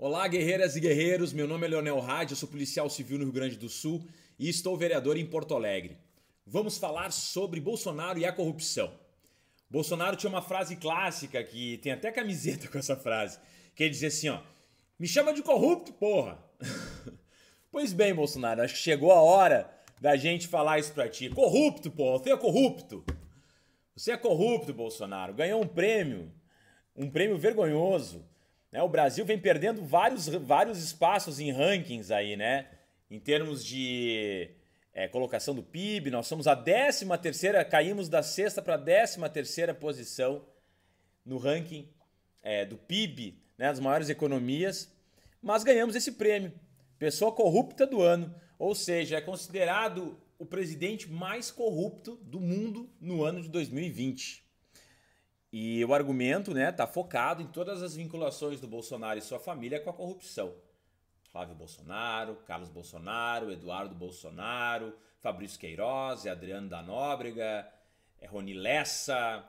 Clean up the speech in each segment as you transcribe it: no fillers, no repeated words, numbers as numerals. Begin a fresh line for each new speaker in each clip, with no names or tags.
Olá, guerreiras e guerreiros, meu nome é Leonel Hadi, eu sou policial civil no Rio Grande do Sul e estou vereador em Porto Alegre. Vamos falar sobre Bolsonaro e a corrupção. Bolsonaro tinha uma frase clássica, que tem até camiseta com essa frase, que ele dizia assim, ó, me chama de corrupto, porra. Pois bem, Bolsonaro, acho que chegou a hora da gente falar isso pra ti. Corrupto, porra, você é corrupto. Você é corrupto, Bolsonaro, ganhou um prêmio vergonhoso. O Brasil vem perdendo vários espaços em rankings aí, né? Em termos de colocação do PIB, nós somos a 13ª, caímos da 6ª para a 13ª posição no ranking do PIB, né, das maiores economias, mas ganhamos esse prêmio, pessoa corrupta do ano, ou seja, é considerado o presidente mais corrupto do mundo no ano de 2020. E o argumento, né, tá focado em todas as vinculações do Bolsonaro e sua família com a corrupção. Flávio Bolsonaro, Carlos Bolsonaro, Eduardo Bolsonaro, Fabrício Queiroz, Adriano da Nóbrega, Rony Lessa,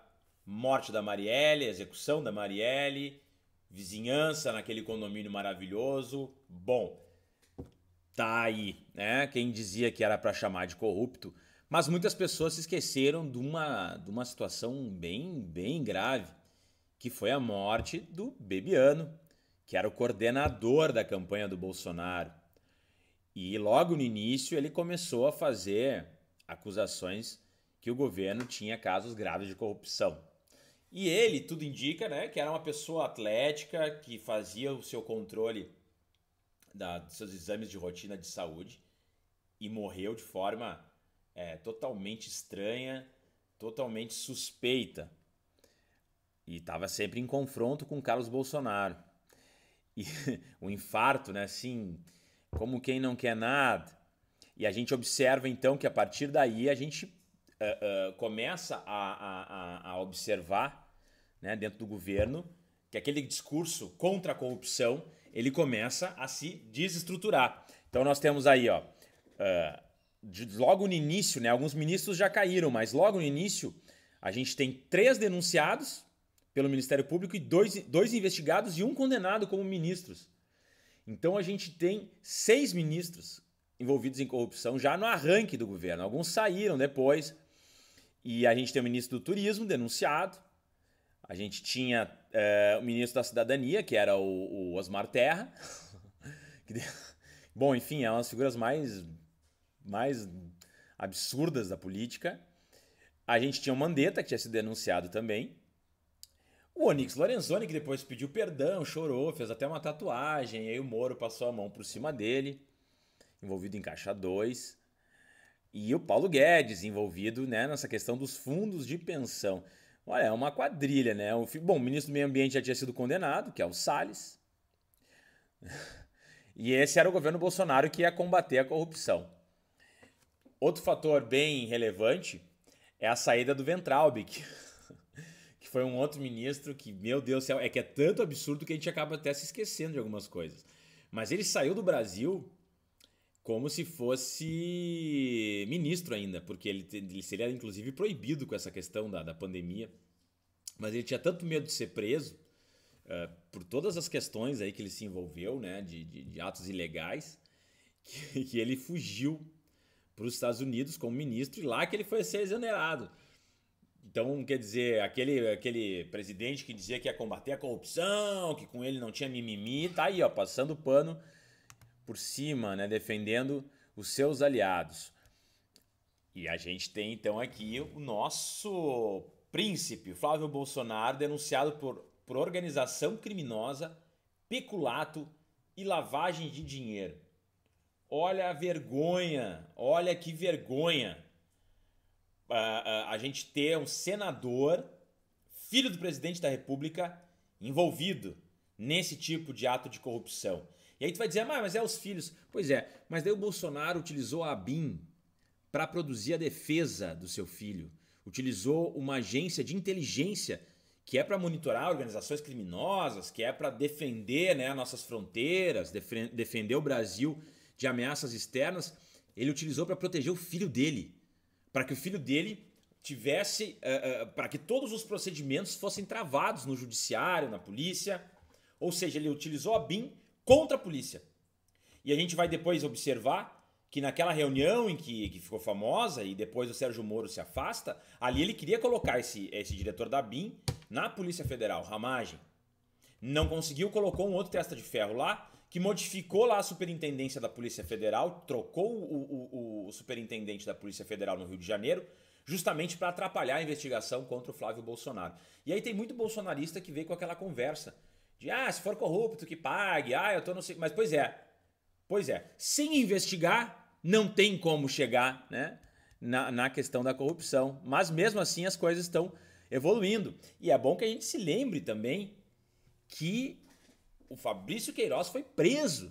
morte da Marielle, execução da Marielle, vizinhança naquele condomínio maravilhoso. Bom, tá aí, né? Quem dizia que era para chamar de corrupto, mas muitas pessoas se esqueceram de uma situação bem grave, que foi a morte do Bebiano, que era o coordenador da campanha do Bolsonaro. E logo no início ele começou a fazer acusações que o governo tinha casos graves de corrupção. E ele, tudo indica, né, que era uma pessoa atlética, que fazia o seu controle dos seus exames de rotina de saúde e morreu de forma totalmente estranha, totalmente suspeita. E estava sempre em confronto com Carlos Bolsonaro. E um infarto, né, assim, como quem não quer nada. E a gente observa então que a partir daí a gente começa a observar, né, dentro do governo, que aquele discurso contra a corrupção, ele começa a se desestruturar. Então nós temos aí, ó, logo no início, né, alguns ministros já caíram, mas logo no início a gente tem 3 denunciados pelo Ministério Público e dois investigados e um condenado como ministros. Então a gente tem 6 ministros envolvidos em corrupção já no arranque do governo. Alguns saíram depois. E a gente tem o ministro do Turismo denunciado. A gente tinha o ministro da Cidadania, que era o Osmar Terra. Bom, enfim, é uma das figuras mais absurdas da política. A gente tinha o Mandetta, que tinha sido denunciado também. O Onyx Lorenzoni, que depois pediu perdão, chorou, fez até uma tatuagem, e aí o Moro passou a mão por cima dele, envolvido em Caixa 2. E o Paulo Guedes, envolvido, né, nessa questão dos fundos de pensão. Olha, é uma quadrilha, né? Bom, o ministro do Meio Ambiente já tinha sido condenado, que é o Salles. E esse era o governo Bolsonaro que ia combater a corrupção. Outro fator bem relevante é a saída do Weintraub, que foi um outro ministro que, meu Deus do céu, que é tanto absurdo que a gente acaba até se esquecendo de algumas coisas. Mas ele saiu do Brasil como se fosse ministro ainda, porque ele seria inclusive proibido com essa questão da pandemia. Mas ele tinha tanto medo de ser preso, por todas as questões aí que ele se envolveu, né, de atos ilegais, que ele fugiu para os Estados Unidos como ministro e lá que ele foi ser exonerado. Então, quer dizer, aquele presidente que dizia que ia combater a corrupção, que com ele não tinha mimimi, tá aí, ó, passando pano por cima, né, defendendo os seus aliados. E a gente tem, então, aqui o nosso príncipe, Flávio Bolsonaro, denunciado por organização criminosa, peculato e lavagem de dinheiro. Olha a vergonha, olha que vergonha. A gente ter um senador, filho do presidente da República, envolvido nesse tipo de ato de corrupção. E aí tu vai dizer, mas é os filhos. Pois é, mas daí o Bolsonaro utilizou a ABIN para produzir a defesa do seu filho. Utilizou uma agência de inteligência que é para monitorar organizações criminosas, que é para defender, né, nossas fronteiras, defender o Brasil de ameaças externas. Ele utilizou para proteger o filho dele. Para que o filho dele tivesse, para que todos os procedimentos fossem travados no judiciário, na polícia. Ou seja, ele utilizou a BIM contra a polícia. E a gente vai depois observar que naquela reunião em que ficou famosa e depois o Sérgio Moro se afasta, ali ele queria colocar esse diretor da BIM na Polícia Federal, Ramagem. Não conseguiu, colocou um outro testa de ferro lá, que modificou lá a superintendência da Polícia Federal, trocou o superintendente da Polícia Federal no Rio de Janeiro, justamente para atrapalhar a investigação contra o Flávio Bolsonaro. E aí tem muito bolsonarista que veio com aquela conversa de, se for corrupto que pague, eu tô não sei... Mas pois é, sem investigar não tem como chegar, né, na questão da corrupção. Mas mesmo assim as coisas estão evoluindo. E é bom que a gente se lembre também que o Fabrício Queiroz foi preso.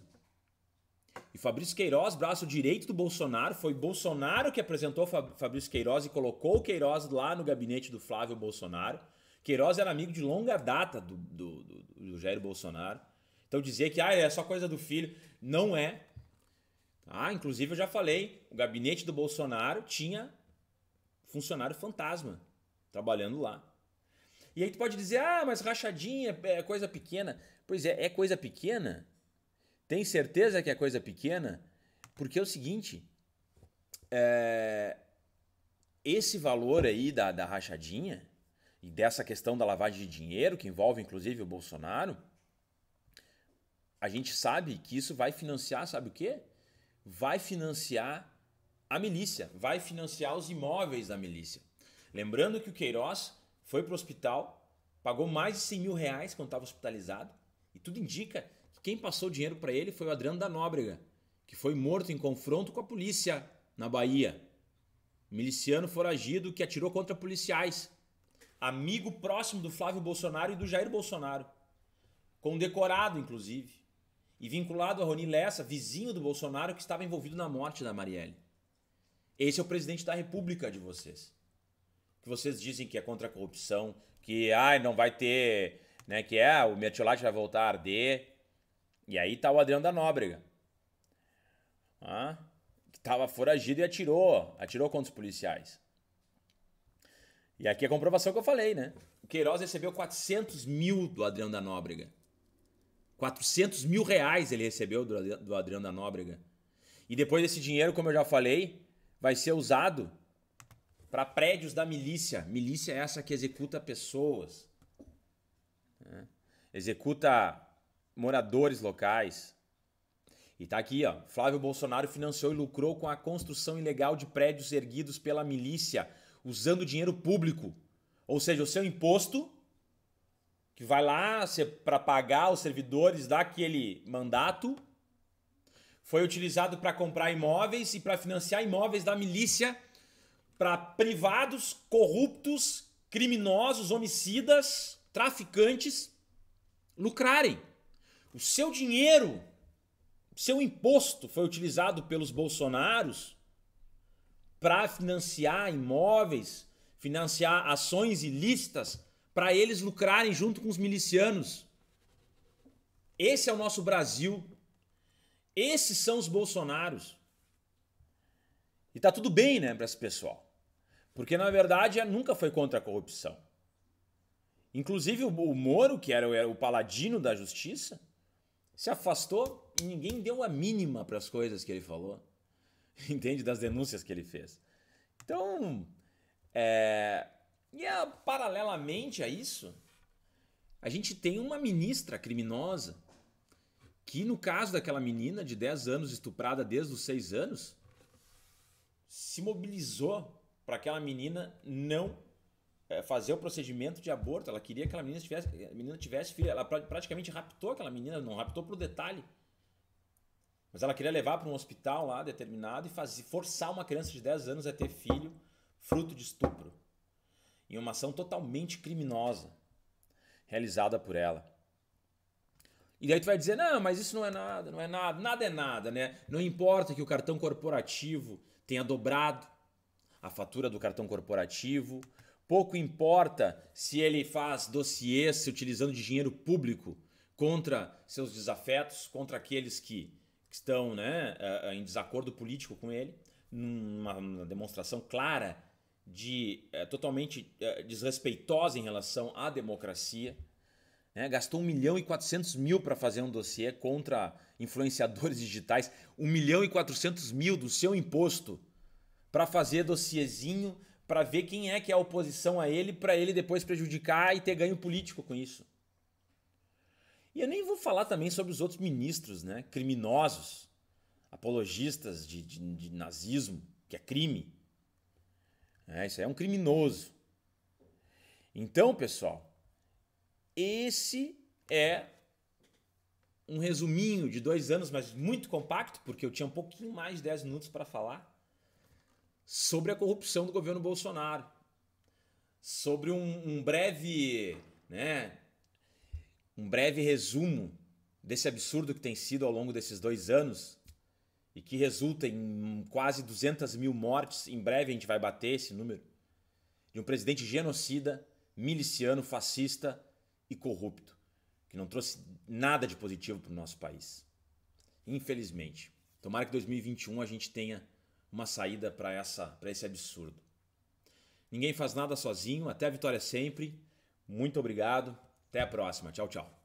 E Fabrício Queiroz, braço direito do Bolsonaro, foi Bolsonaro que apresentou Fabrício Queiroz e colocou o Queiroz lá no gabinete do Flávio Bolsonaro. Queiroz era amigo de longa data do Jair Bolsonaro. Então dizer que é só coisa do filho, não é. Inclusive eu já falei, o gabinete do Bolsonaro tinha funcionário fantasma trabalhando lá. E aí tu pode dizer, mas rachadinha é coisa pequena. Pois é coisa pequena? Tem certeza que é coisa pequena? Porque é o seguinte, esse valor aí da rachadinha e dessa questão da lavagem de dinheiro, que envolve inclusive o Bolsonaro, a gente sabe que isso vai financiar, sabe o quê? Vai financiar a milícia, vai financiar os imóveis da milícia. Lembrando que o Queiroz foi para o hospital, pagou mais de 100 mil reais quando estava hospitalizado, e tudo indica que quem passou o dinheiro para ele foi o Adriano da Nóbrega, que foi morto em confronto com a polícia na Bahia. Miliciano foragido que atirou contra policiais. Amigo próximo do Flávio Bolsonaro e do Jair Bolsonaro. Condecorado, inclusive. E vinculado a Rony Lessa, vizinho do Bolsonaro, que estava envolvido na morte da Marielle. Esse é o presidente da República de vocês. Que vocês dizem que é contra a corrupção, que não vai ter, né, que o Mertiolate vai voltar a arder. E aí tá o Adriano da Nóbrega. Que estava foragido e atirou contra os policiais. E aqui a comprovação que eu falei, né? O Queiroz recebeu 400 mil do Adriano da Nóbrega. 400 mil reais ele recebeu do Adriano da Nóbrega. E depois esse dinheiro, como eu já falei, vai ser usado para prédios da milícia. Milícia é essa que executa pessoas. Executa moradores locais. E tá aqui, Flávio Bolsonaro financiou e lucrou com a construção ilegal de prédios erguidos pela milícia, usando dinheiro público. Ou seja, o seu imposto, que vai lá para pagar os servidores daquele mandato, foi utilizado para comprar imóveis e para financiar imóveis da milícia para privados, corruptos, criminosos, homicidas, traficantes lucrarem. O seu dinheiro, o seu imposto foi utilizado pelos bolsonaros para financiar imóveis, financiar ações ilícitas, para eles lucrarem junto com os milicianos. Esse é o nosso Brasil. Esses são os Bolsonaros. E tá tudo bem, né, para esse pessoal. Porque, na verdade, nunca foi contra a corrupção. Inclusive, o Moro, que era o paladino da justiça, se afastou e ninguém deu a mínima para as coisas que ele falou. Entende? Das denúncias que ele fez. Então, paralelamente a isso, a gente tem uma ministra criminosa que, no caso daquela menina de 10 anos estuprada desde os 6 anos, se mobilizou para aquela menina não fazer o procedimento de aborto. Ela queria que a menina tivesse filho. Ela praticamente raptou aquela menina, não raptou por detalhe. Mas ela queria levar para um hospital lá determinado e forçar uma criança de 10 anos a ter filho fruto de estupro. Em uma ação totalmente criminosa, realizada por ela. E daí tu vai dizer, não, mas isso não é nada, nada é nada, né? Não importa que o cartão corporativo tenha dobrado a fatura do cartão corporativo, pouco importa se ele faz dossiês se utilizando de dinheiro público contra seus desafetos, contra aqueles que estão, né, em desacordo político com ele, numa demonstração clara de totalmente desrespeitosa em relação à democracia. né? Gastou 1.400.000 para fazer um dossiê contra influenciadores digitais. 1.400.000 do seu imposto para fazer dossiezinho, para ver quem é que é a oposição a ele, para ele depois prejudicar e ter ganho político com isso. E eu nem vou falar também sobre os outros ministros, né? Criminosos, apologistas de nazismo, que é crime. Isso aí é um criminoso. Então, pessoal, esse é um resuminho de 2 anos, mas muito compacto, porque eu tinha um pouquinho mais de 10 minutos para falar, sobre a corrupção do governo Bolsonaro. Sobre um breve, né, um breve resumo desse absurdo que tem sido ao longo desses 2 anos e que resulta em quase 200.000 mortes. Em breve a gente vai bater esse número. De um presidente genocida, miliciano, fascista e corrupto, que não trouxe nada de positivo para o nosso país. Infelizmente. Tomara que em 2021 a gente tenha uma saída para esse absurdo. Ninguém faz nada sozinho. Até a vitória sempre. Muito obrigado. Até a próxima. Tchau, tchau.